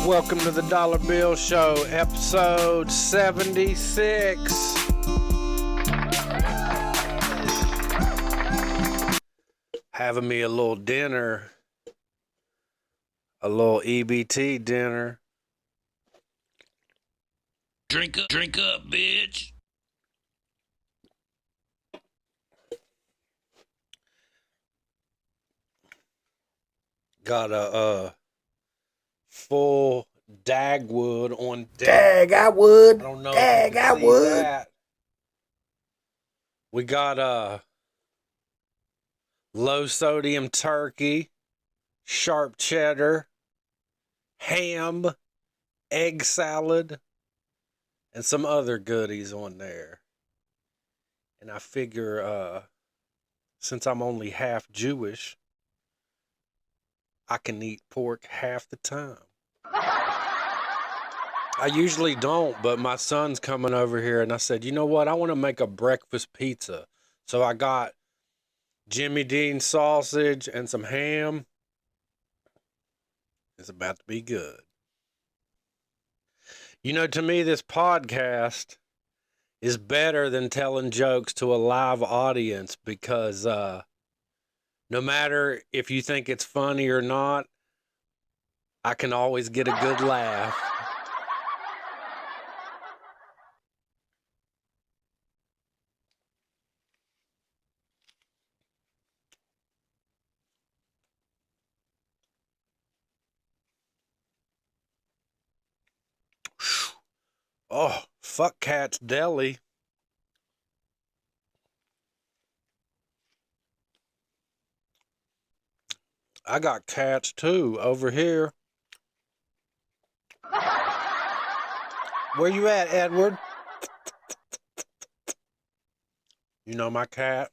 Welcome to the Dollar Bill Show, episode 76. Having me a little dinner, a little EBT dinner. Drink up, bitch. Got a full Dagwood on deck. I don't know if you can see that. We got low sodium turkey, sharp cheddar, ham, egg salad, and some other goodies on there. And I figure since I'm only half Jewish, I can eat pork half the time. I usually don't, but my son's coming over here and I said, you know what? I want to make a breakfast pizza. So I got Jimmy Dean sausage and some ham. It's about to be good. You know, to me, this podcast is better than telling jokes to a live audience because no matter if you think it's funny or not, I can always get a good laugh. Oh, fuck Cat's Deli. I got cats too over here. Where you at, Edward? You know my cat?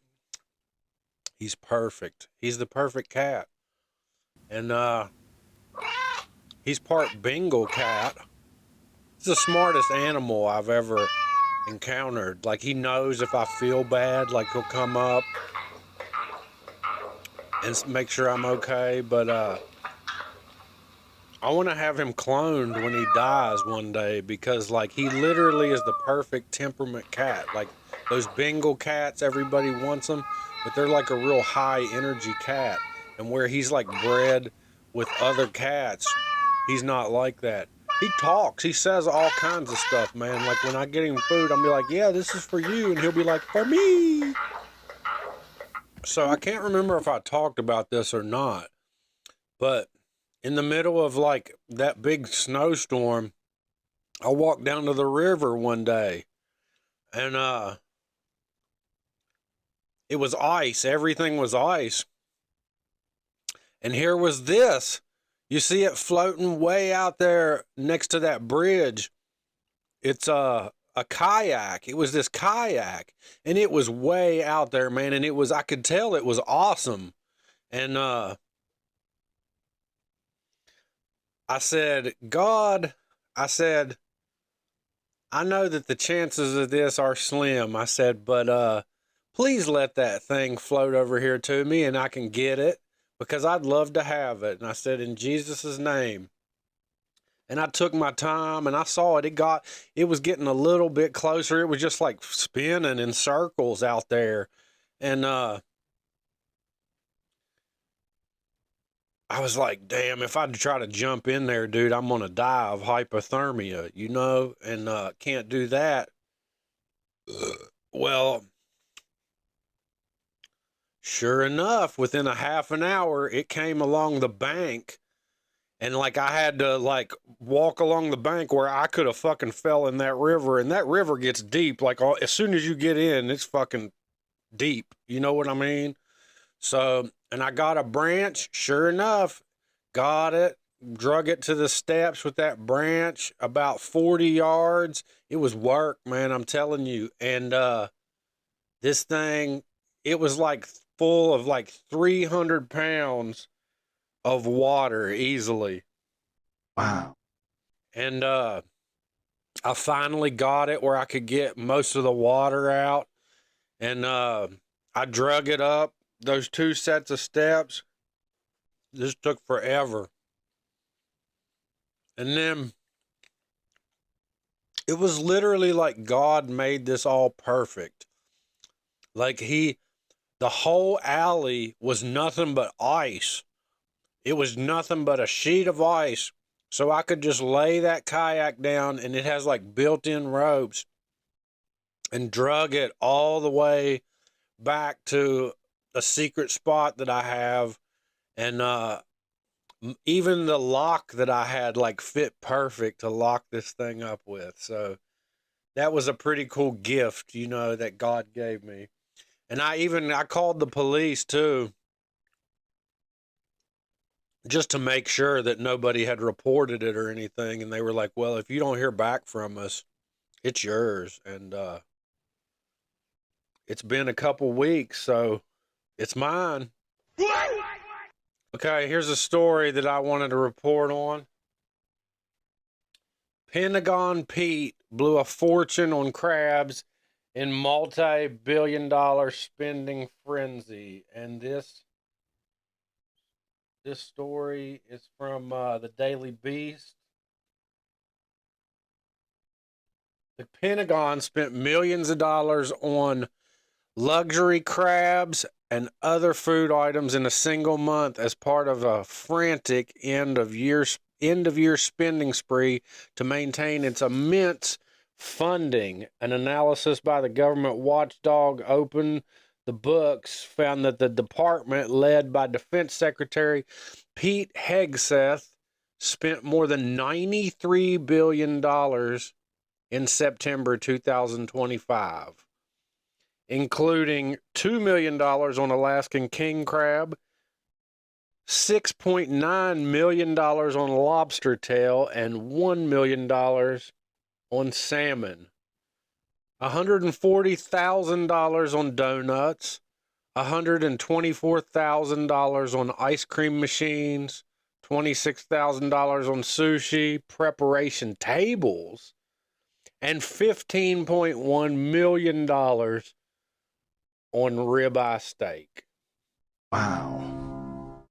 He's perfect. He's the perfect cat. And he's part Bengal cat. He's the smartest animal I've ever encountered. Like, he knows if I feel bad, like he'll come up and make sure I'm okay. But I want to have him cloned when he dies one day because, like, he literally is the perfect temperament cat. Like, those Bengal cats, everybody wants them, but they're like a real high energy cat. And where he's like bred with other cats, he's not like that. He talks. He says all kinds of stuff, man. Like, when I get him food, I'll be like, yeah, this is for you. And he'll be like, for me. So I can't remember if I talked about this or not. But in the middle of, like, that big snowstorm, I walked down to the river one day. And it was ice. Everything was ice. And here was this. You see it floating way out there next to that bridge. It's a kayak. It was this kayak. And it was way out there, man. And I could tell it was awesome. And I said, God, I know that the chances of this are slim. I said, but please let that thing float over here to me and I can get it. Because I'd love to have it. And I said, in Jesus' name. And I took my time and I saw it. It was getting a little bit closer. It was just like spinning in circles out there. And I was like, damn, if I try to jump in there, dude, I'm going to die of hypothermia, you know? And can't do that. Well, sure enough, within a half an hour, it came along the bank. And, like, I had to, like, walk along the bank where I could have fucking fell in that river. And that river gets deep. Like, as soon as you get in, it's fucking deep. You know what I mean? So, and I got a branch. Sure enough, got it. Drug it to the steps with that branch. About 40 yards. It was work, man, I'm telling you. And this thing, it was, like, full of like 300 pounds of water easily. Wow. And I finally got it where I could get most of the water out. And I drug it up those 2 sets of steps. this took forever. And then it was literally like God made this all perfect. Like the whole alley was nothing but ice. It was nothing but a sheet of ice. So I could just lay that kayak down, and it has like built-in ropes, and drug it all the way back to a secret spot that I have. And even the lock that I had like fit perfect to lock this thing up with. So that was a pretty cool gift, that God gave me. And I called the police too, just to make sure that nobody had reported it or anything. And they were like, well, if you don't hear back from us, it's yours. And it's been a couple weeks, so it's mine. Okay, here's a story that I wanted to report on. Pentagon Pete blew a fortune on crabs in multi-billion-dollar spending frenzy. And this story is from the Daily Beast. The Pentagon spent millions of dollars on luxury crabs and other food items in a single month as part of a frantic end of year spending spree to maintain its immense funding. An analysis by the government watchdog Open the Books found that the department, led by Defense Secretary Pete Hegseth, spent more than $93 billion in September 2025, including $2 million on Alaskan king crab, $6.9 million on lobster tail, and $1 million on salmon. $140,000 on donuts, $124,000 on ice cream machines, $26,000 on sushi, preparation tables, and $15.1 million on ribeye steak. Wow.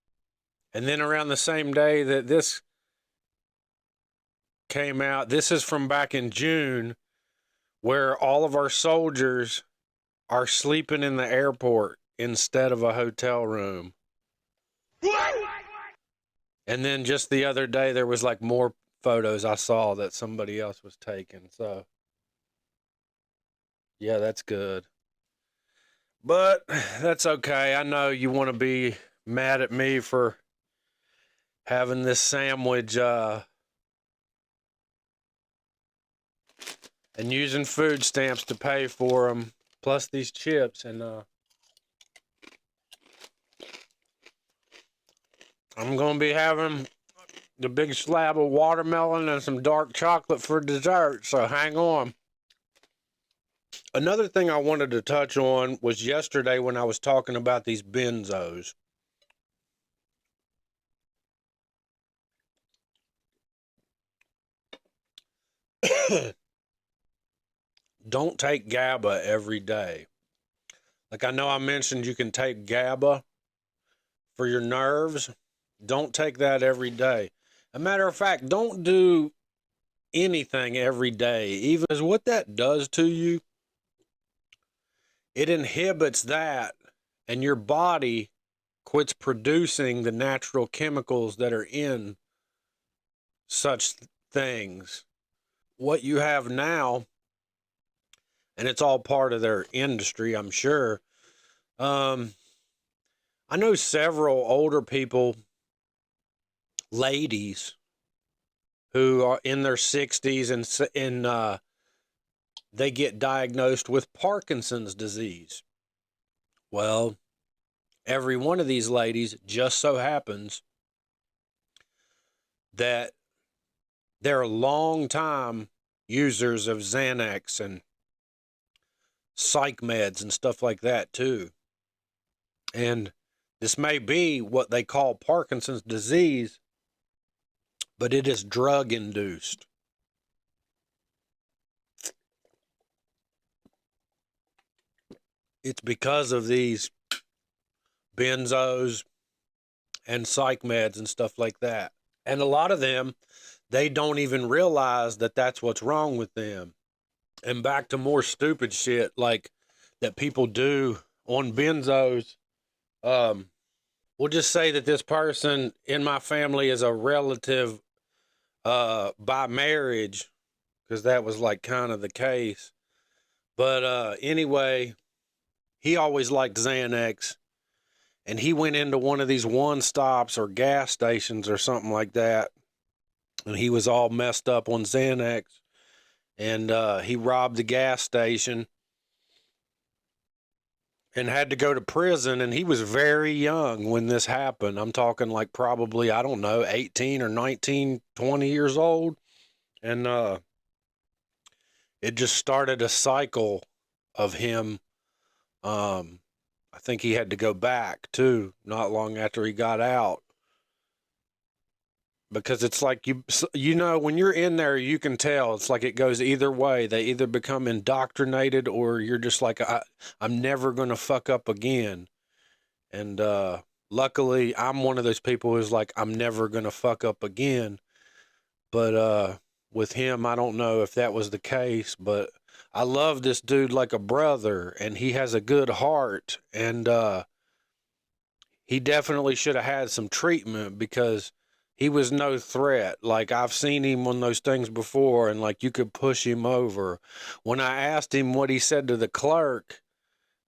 And then around the same day that this came out, this is from back in June, where all of our soldiers are sleeping in the airport instead of a hotel room. And then just the other day, there was like more photos I saw that somebody else was taking. So, yeah, that's good. But that's okay. I know you want to be mad at me for having this sandwich and using food stamps to pay for them, plus these chips. And I'm going to be having the big slab of watermelon and some dark chocolate for dessert, so hang on. Another thing I wanted to touch on was yesterday when I was talking about these benzos. Don't take GABA every day. Like, I know I mentioned you can take GABA for your nerves. Don't take that every day. A matter of fact, don't do anything every day, even as what that does to you. It inhibits that, and your body quits producing the natural chemicals that are in such things. What you have now, and it's all part of their industry, I'm sure. I know several older people, ladies, who are in their 60s and they get diagnosed with Parkinson's disease. Well, every one of these ladies just so happens that they're long-time users of Xanax and psych meds and stuff like that too. And this may be what they call Parkinson's disease, but it is drug-induced. It's because of these benzos and psych meds and stuff like that. And a lot of them, they don't even realize that that's what's wrong with them. And back to more stupid shit like that people do on benzos. We'll just say that this person in my family is a relative by marriage, because that was like kind of the case. But anyway, he always liked Xanax, and he went into one of these one stops or gas stations or something like that, and he was all messed up on Xanax, and he robbed the gas station and had to go to prison. And he was very young when this happened. I'm talking like probably, I don't know, 18 or 19, 20 years old. And it just started a cycle of him. I think he had to go back too, not long after he got out. Because it's like, you know, when you're in there, you can tell. It's like it goes either way. They either become indoctrinated, or you're just like, I'm never going to fuck up again. And luckily, I'm one of those people who's like, I'm never going to fuck up again. But with him, I don't know if that was the case. But I love this dude like a brother, and he has a good heart. And he definitely should have had some treatment, because he was no threat. Like, I've seen him on those things before, and like you could push him over. When I asked him what he said to the clerk,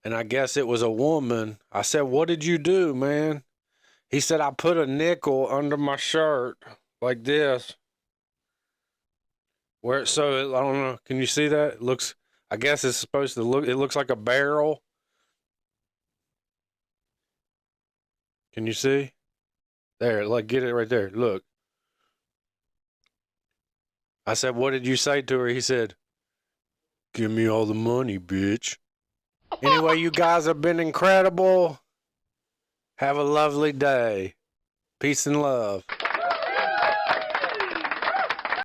and I guess it was a woman, I said, "What did you do, man?" He said, "I put a nickel under my shirt like this." So I don't know. Can you see that? It looks, I guess it's supposed to look, it looks like a barrel. Can you see? There, like, get it right there. Look. I said, "What did you say to her?" He said, "Give me all the money, bitch." Anyway, you guys have been incredible. Have a lovely day. Peace and love.